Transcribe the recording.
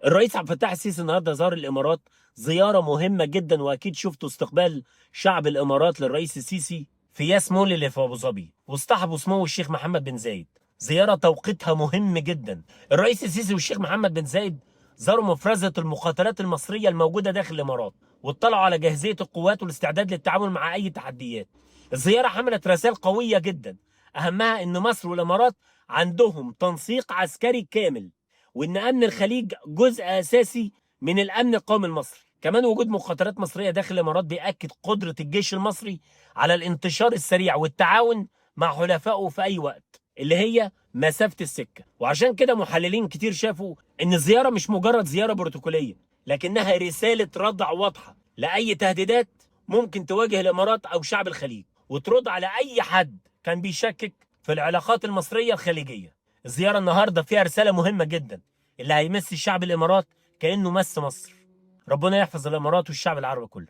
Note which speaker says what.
Speaker 1: الرئيس عبد الفتاح السيسي النهارده زار الامارات زياره مهمه جدا، واكيد شفتوا استقبال شعب الامارات للرئيس السيسي في ياس مول اللي في ابو ظبي، واصطحبوا سمو الشيخ محمد بن زايد. زياره توقيتها مهم جدا. الرئيس السيسي والشيخ محمد بن زايد زاروا مفرزه المقاتلات المصريه الموجوده داخل الامارات، واطلعوا على جاهزيه القوات والاستعداد للتعامل مع اي تحديات. الزياره حملت رسائل قويه جدا، اهمها ان مصر والامارات عندهم تنسيق عسكري كامل، وان امن الخليج جزء اساسي من الامن القومي المصري. كمان وجود مخاطرات مصريه داخل الامارات بياكد قدره الجيش المصري على الانتشار السريع والتعاون مع حلفائه في اي وقت، اللي هي مسافه السكه. وعشان كده محللين كتير شافوا ان الزياره مش مجرد زياره بروتوكوليه، لكنها رساله ردع واضحه لاي تهديدات ممكن تواجه الامارات او شعب الخليج، وترد على اي حد كان بيشكك في العلاقات المصريه الخليجيه. الزياره النهارده فيها رساله مهمه جدا، اللي هيمس الشعب الامارات كانه مس مصر. ربنا يحفظ الامارات والشعب العربي كله.